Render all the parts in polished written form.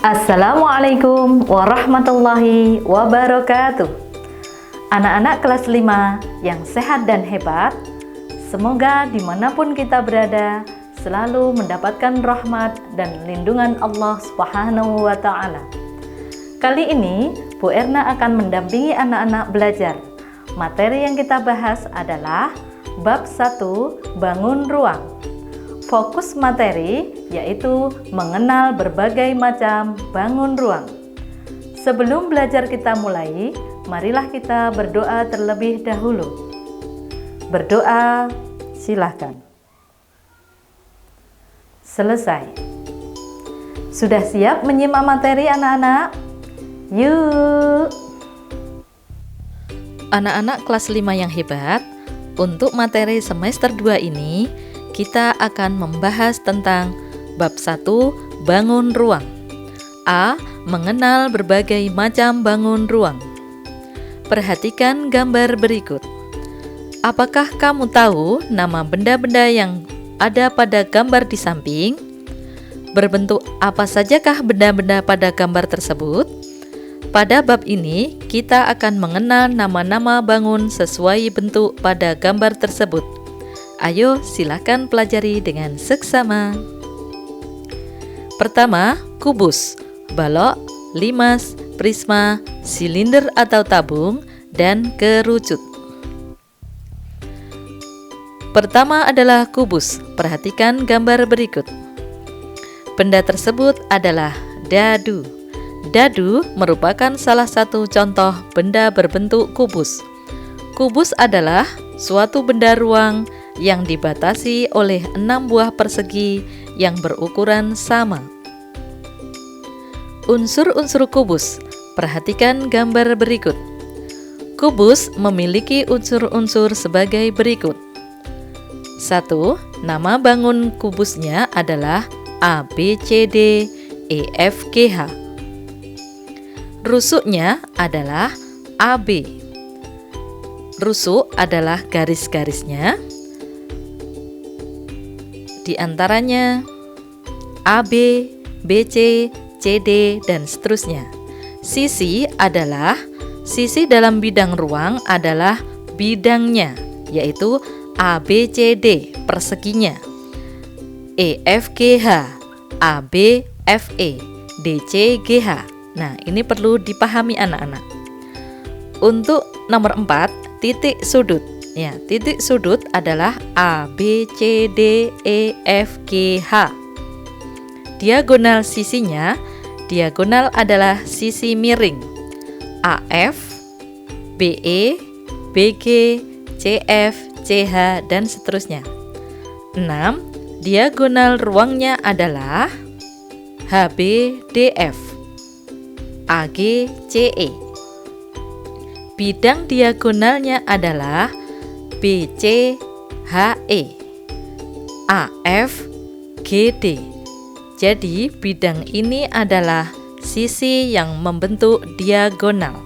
Assalamualaikum warahmatullahi wabarakatuh. Anak-anak kelas 5 yang sehat dan hebat, semoga dimanapun kita berada selalu mendapatkan rahmat dan lindungan Allah Subhanahu wa Ta'ala. Kali ini Bu Erna akan mendampingi anak-anak belajar. Materi yang kita bahas adalah bab 1, bangun ruang. Fokus materi yaitu mengenal berbagai macam bangun ruang. Sebelum belajar kita mulai, marilah kita berdoa terlebih dahulu. Berdoa, silahkan. Selesai. Sudah siap menyimak materi anak-anak? Yuk! Anak-anak kelas 5 yang hebat, untuk materi semester 2 ini kita akan membahas tentang bab 1, bangun ruang. A. Mengenal berbagai macam bangun ruang. Perhatikan gambar berikut. Apakah kamu tahu nama benda-benda yang ada pada gambar di samping? Berbentuk apa sajakah benda-benda pada gambar tersebut? Pada bab ini, kita akan mengenal nama-nama bangun sesuai bentuk pada gambar tersebut. Ayo, silakan pelajari dengan seksama. Pertama, kubus, balok, limas, prisma, silinder atau tabung, dan kerucut. Pertama adalah kubus. Perhatikan gambar berikut. Benda tersebut adalah dadu. Dadu merupakan salah satu contoh benda berbentuk kubus. Kubus adalah suatu benda ruang yang dibatasi oleh 6 buah persegi yang berukuran sama. Unsur-unsur kubus. Perhatikan gambar berikut. Kubus memiliki unsur-unsur sebagai berikut. 1. Nama bangun kubusnya adalah A, B, C, D, E, F, G, H. Rusuknya adalah AB. Rusuk adalah garis-garisnya. Di antaranya AB, BC, CD, dan seterusnya. Sisi adalah sisi dalam bidang ruang adalah bidangnya, yaitu ABCD perseginya. EFGH, ABFE, DCGH. Nah, ini perlu dipahami anak-anak. Untuk nomor 4, titik sudut. Ya, titik sudut adalah A, B, C, D, E, F, G, H. Diagonal sisinya, diagonal adalah sisi miring. AF, BE, BG, CF, CH, dan seterusnya. 6. Diagonal ruangnya adalah HBDF, AGCE. Bidang diagonalnya adalah BCHE, AFGD. Jadi bidang ini adalah sisi yang membentuk diagonal.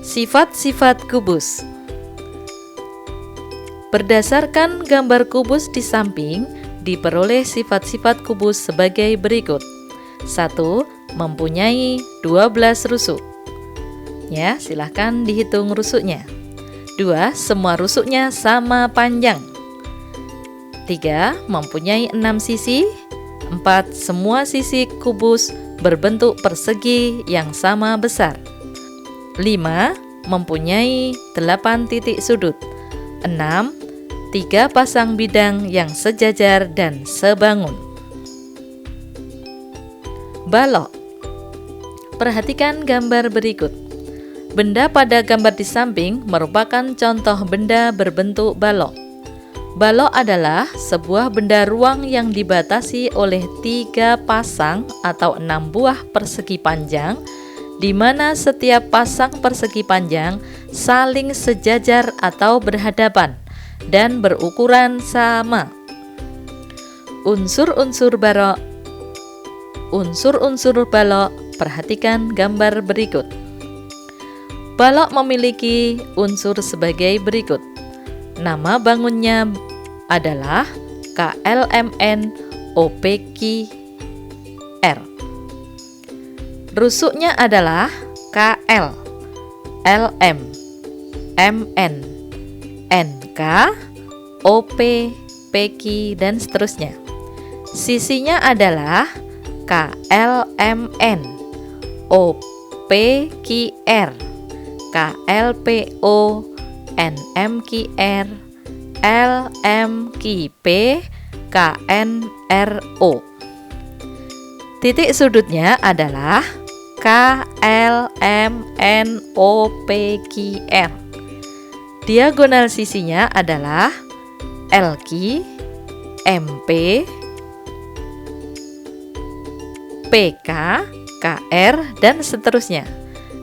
Sifat-sifat kubus. Berdasarkan gambar kubus di samping, diperoleh sifat-sifat kubus sebagai berikut. 1. Mempunyai 12 rusuk. Ya, silahkan dihitung rusuknya. 2. Semua rusuknya sama panjang. 3. Mempunyai 6 sisi. 4. Semua sisi kubus berbentuk persegi yang sama besar. 5. Mempunyai 8 titik sudut. 6. 3 pasang bidang yang sejajar dan sebangun. Balok. Perhatikan gambar berikut. Benda pada gambar di samping merupakan contoh benda berbentuk balok. Balok adalah sebuah benda ruang yang dibatasi oleh 3 pasang atau 6 buah persegi panjang, di mana setiap pasang persegi panjang saling sejajar atau berhadapan dan berukuran sama. Unsur-unsur balok. Unsur-unsur balok, perhatikan gambar berikut. Balok memiliki unsur sebagai berikut. Nama bangunnya adalah KLMN OPQR. Rusuknya adalah KL, LM, MN, NK, OP, PQ, dan seterusnya. Sisinya adalah KLMN, OPQR, KLPO, NMQR, LMQP, KNRO. Titik sudutnya adalah KLMNOPQR. Diagonal sisinya adalah LQ, MP, PK, KR, dan seterusnya.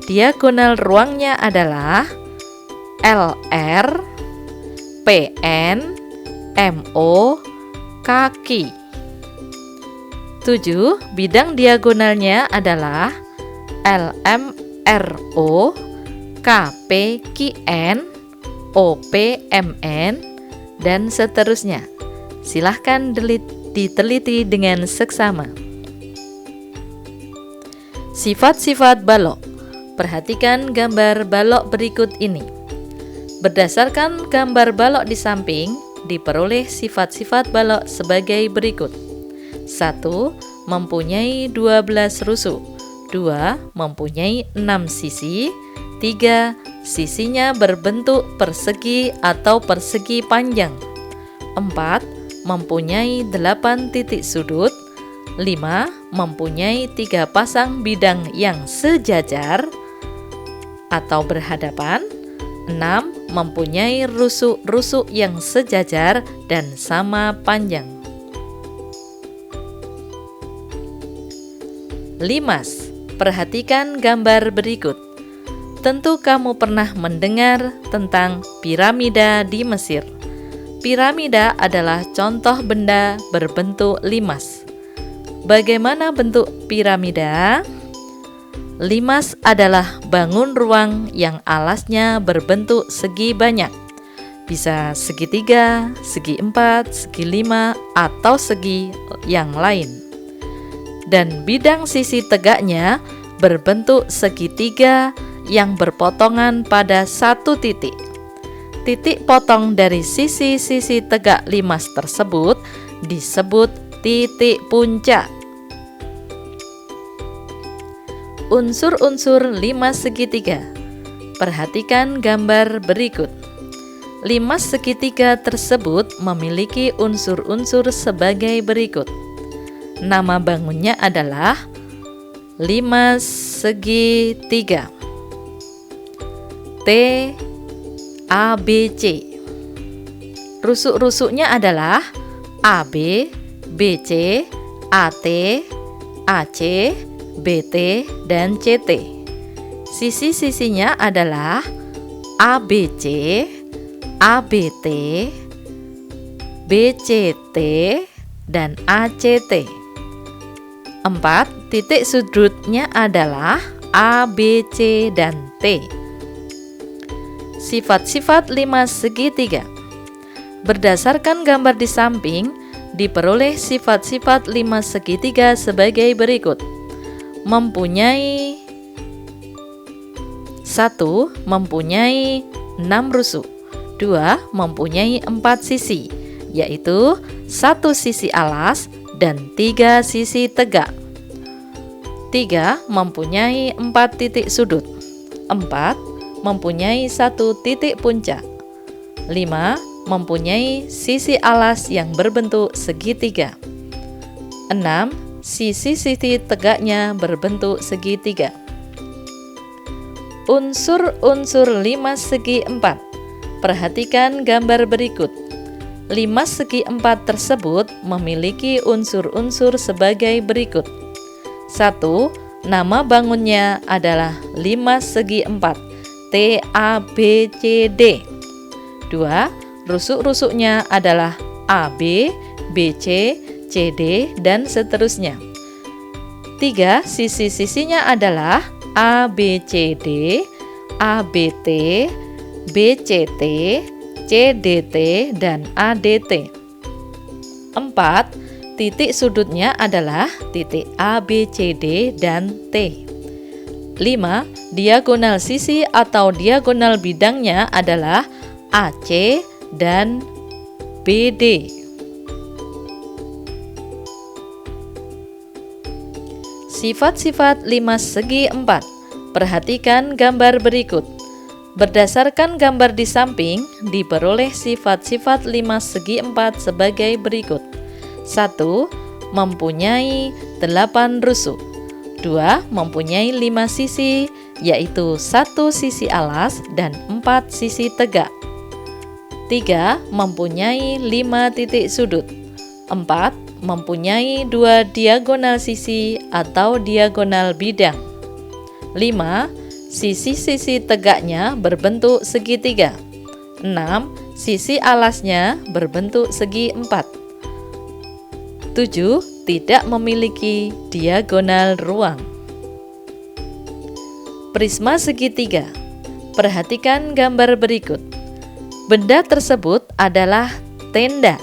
Diagonal ruangnya adalah LR, PN, MO, KQ. 7. Bidang diagonalnya adalah LMRO, KPQN, OPMN, dan seterusnya. Silahkan diteliti dengan seksama. Sifat-sifat balok. Perhatikan gambar balok berikut ini. Berdasarkan gambar balok di samping, diperoleh sifat-sifat balok sebagai berikut. 1. Mempunyai 12 rusuk. 2. Mempunyai 6 sisi. 3. Sisinya berbentuk persegi atau persegi panjang. 4. Mempunyai 8 titik sudut. 5. Mempunyai 3 pasang bidang yang sejajar atau berhadapan. 6. Mempunyai rusuk-rusuk yang sejajar dan sama panjang. Limas. Perhatikan gambar berikut. Tentu kamu pernah mendengar tentang piramida di Mesir. Piramida adalah contoh benda berbentuk limas. Bagaimana bentuk piramida? Limas adalah bangun ruang yang alasnya berbentuk segi banyak. Bisa segitiga, segi 4, segi 5, atau segi yang lain. Dan bidang sisi tegaknya berbentuk segitiga yang berpotongan pada satu titik. Titik potong dari sisi-sisi tegak limas tersebut disebut titik puncak. Unsur-unsur limas segitiga. Perhatikan gambar berikut. Limas segitiga tersebut memiliki unsur-unsur sebagai berikut. Nama bangunnya adalah limas segitiga. T, A, B, C. Rusuk-rusuknya adalah AB, BC, AT, AC, BT, dan CT. Sisi-sisinya adalah ABC, ABT, BCT, dan ACT. 4. Titik sudutnya adalah A, B, C, dan T. Sifat-sifat limas segitiga. Berdasarkan gambar di samping, diperoleh sifat-sifat limas segitiga sebagai berikut. Mempunyai 1. Mempunyai 6 rusuk. 2. Mempunyai 4 sisi, yaitu 1 sisi alas dan 3 sisi tegak. 3. Mempunyai 4 titik sudut. 4. Mempunyai 1 titik puncak. 5. Mempunyai sisi alas yang berbentuk segitiga. 6. Sisi-sisi tegaknya berbentuk segitiga. Unsur-unsur limas segi 4. Perhatikan gambar berikut. Limas segi 4 tersebut memiliki unsur-unsur sebagai berikut. 1. Nama bangunnya adalah limas segi 4, T, A, B, C, D. 2. Rusuk-rusuknya adalah AB, BC, CD, dan seterusnya. 3. Sisi-sisinya adalah ABCD, ABT, BCT, CDT, dan ADT. 4. Titik sudutnya adalah titik A, B, C, D, dan T. 5. Diagonal sisi atau diagonal bidangnya adalah AC dan BD. Sifat-sifat 5 segi 4. Perhatikan gambar berikut. Berdasarkan gambar di samping, diperoleh sifat-sifat 5 segi 4 sebagai berikut. 1. Mempunyai 8 rusuk. 2. Mempunyai 5 sisi, yaitu 1 sisi alas dan 4 sisi tegak. 3. Mempunyai 5 titik sudut. 4. Mempunyai 2 diagonal sisi atau diagonal bidang. 5. Sisi-sisi tegaknya berbentuk segitiga. 6. Sisi alasnya berbentuk segi 4. 7. Tidak memiliki diagonal ruang. Prisma segitiga. Perhatikan gambar berikut. Benda tersebut adalah tenda.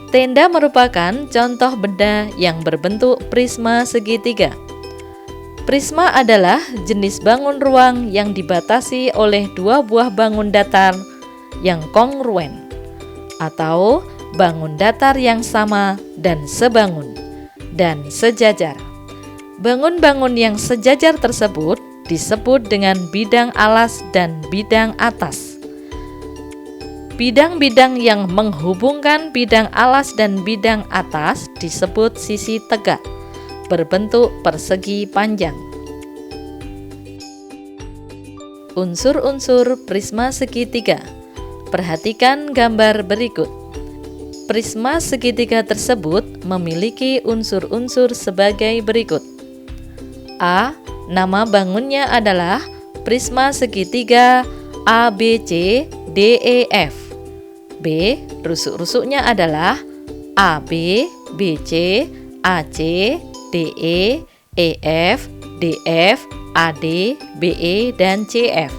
Tenda merupakan contoh benda yang berbentuk prisma segitiga. Prisma adalah jenis bangun ruang yang dibatasi oleh dua buah bangun datar yang kongruen atau bangun datar yang sama dan sebangun dan sejajar. Bangun-bangun yang sejajar tersebut disebut dengan bidang alas dan bidang atas. Bidang-bidang yang menghubungkan bidang alas dan bidang atas disebut sisi tegak, berbentuk persegi panjang. Unsur-unsur prisma segitiga. Perhatikan gambar berikut. Prisma segitiga tersebut memiliki unsur-unsur sebagai berikut. A. Nama bangunnya adalah prisma segitiga ABC DEF. B. Rusuk-rusuknya adalah AB, BC, AC, DE, EF, DF, AD, BE, dan CF.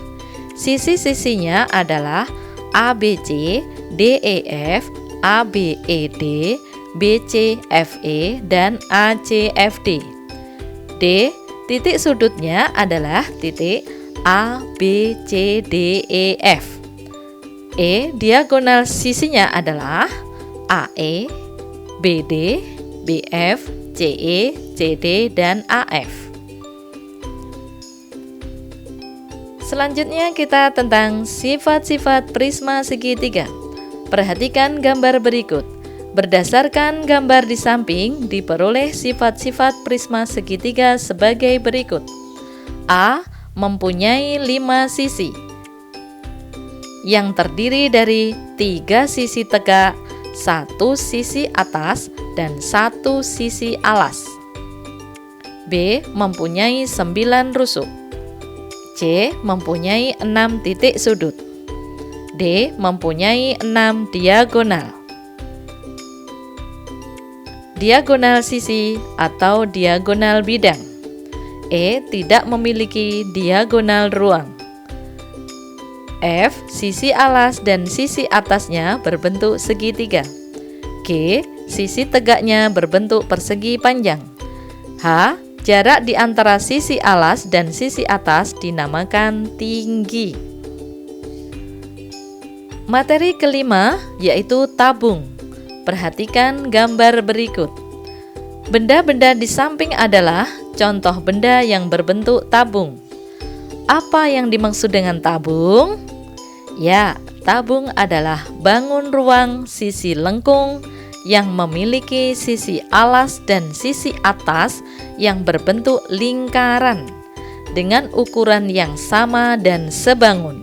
Sisi-sisinya adalah ABC, DEF, ABED, BCFE, dan ACFD. D. Titik sudutnya adalah titik ABCDEF. E. Diagonal sisinya adalah AE, BD, BF, CE, CD, dan AF. Selanjutnya kita tentang sifat-sifat prisma segitiga. Perhatikan gambar berikut. Berdasarkan gambar di samping, diperoleh sifat-sifat prisma segitiga sebagai berikut. A. Mempunyai 5 sisi, yang terdiri dari 3 sisi tegak, 1 sisi atas, dan 1 sisi alas. B. Mempunyai 9 rusuk. C. Mempunyai 6 titik sudut. D. Mempunyai 6 diagonal. Diagonal sisi atau diagonal bidang. E. Tidak memiliki diagonal ruang. F. Sisi alas dan sisi atasnya berbentuk segitiga. G. Sisi tegaknya berbentuk persegi panjang. H. Jarak di antara sisi alas dan sisi atas dinamakan tinggi. Materi kelima yaitu tabung. Perhatikan gambar berikut. Benda-benda di samping adalah contoh benda yang berbentuk tabung. Apa yang dimaksud dengan tabung? Ya, tabung adalah bangun ruang sisi lengkung yang memiliki sisi alas dan sisi atas yang berbentuk lingkaran dengan ukuran yang sama dan sebangun,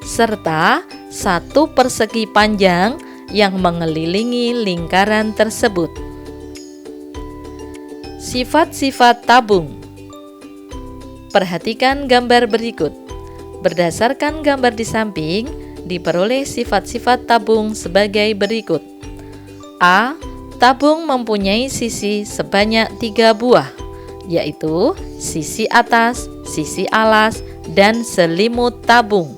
serta 1 persegi panjang yang mengelilingi lingkaran tersebut. Sifat-sifat tabung. Perhatikan gambar berikut. Berdasarkan gambar di samping, diperoleh sifat-sifat tabung sebagai berikut. A. Tabung mempunyai sisi sebanyak 3 buah, yaitu sisi atas, sisi alas, dan selimut tabung.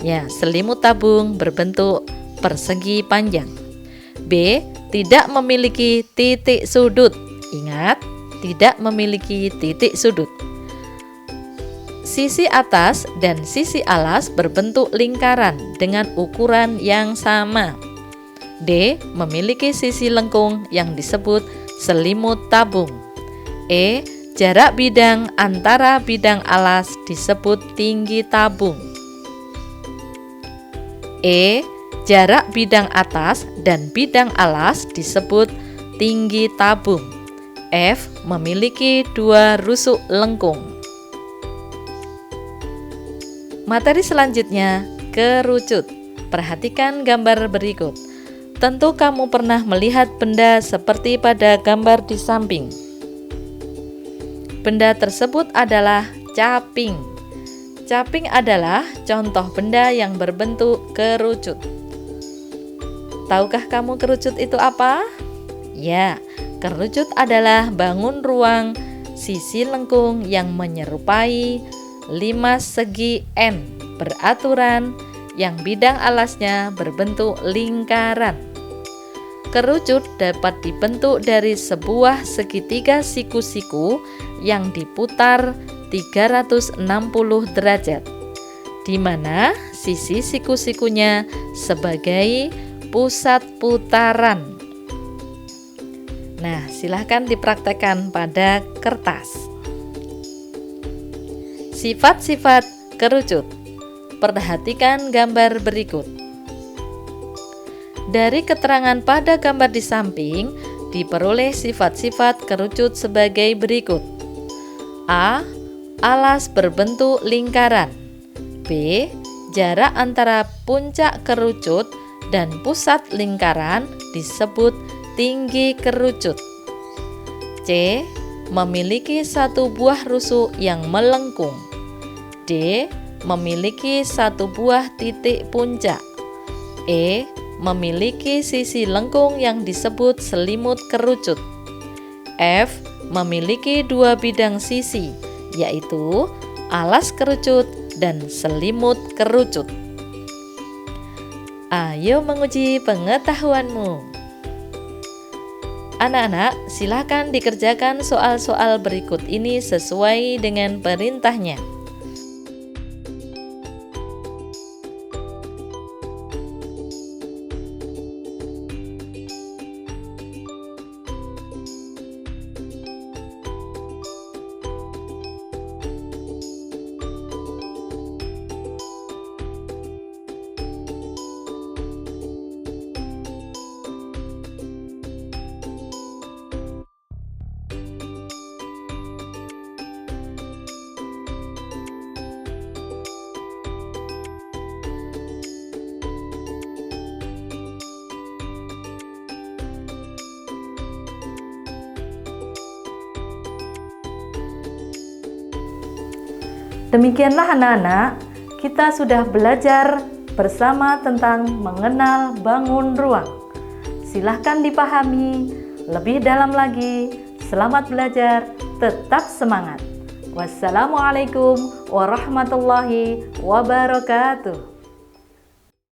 Ya, selimut tabung berbentuk persegi panjang. B. Tidak memiliki titik sudut. Ingat, tidak memiliki titik sudut. Sisi atas dan sisi alas berbentuk lingkaran dengan ukuran yang sama. D. Memiliki sisi lengkung yang disebut selimut tabung. E. Jarak bidang antara bidang alas disebut tinggi tabung. E. Jarak bidang atas dan bidang alas disebut tinggi tabung. F. Memiliki 2 rusuk lengkung. Materi selanjutnya, kerucut. Perhatikan gambar berikut. Tentu kamu pernah melihat benda seperti pada gambar di samping. Benda tersebut adalah caping. Caping adalah contoh benda yang berbentuk kerucut. Tahukah kamu kerucut itu apa? Ya, kerucut adalah bangun ruang sisi lengkung yang menyerupai 5 segi N beraturan yang bidang alasnya berbentuk lingkaran. Kerucut dapat dibentuk dari sebuah segitiga siku-siku yang diputar 360 derajat, di mana sisi siku-sikunya sebagai pusat putaran. Nah, silahkan dipraktekkan pada kertas. Sifat-sifat kerucut. Perhatikan gambar berikut. Dari keterangan pada gambar di samping, diperoleh sifat-sifat kerucut sebagai berikut. A. Alas berbentuk lingkaran. B. Jarak antara puncak kerucut dan pusat lingkaran disebut tinggi kerucut. C. Memiliki 1 buah rusuk yang melengkung. D. Memiliki 1 buah titik puncak. E. Memiliki sisi lengkung yang disebut selimut kerucut. F. Memiliki 2 bidang sisi, yaitu alas kerucut dan selimut kerucut. Ayo menguji pengetahuanmu. Anak-anak, silakan dikerjakan soal-soal berikut ini sesuai dengan perintahnya. Demikianlah anak-anak, kita sudah belajar bersama tentang mengenal bangun ruang. Silahkan dipahami lebih dalam lagi. Selamat belajar, tetap semangat. Wassalamualaikum warahmatullahi wabarakatuh.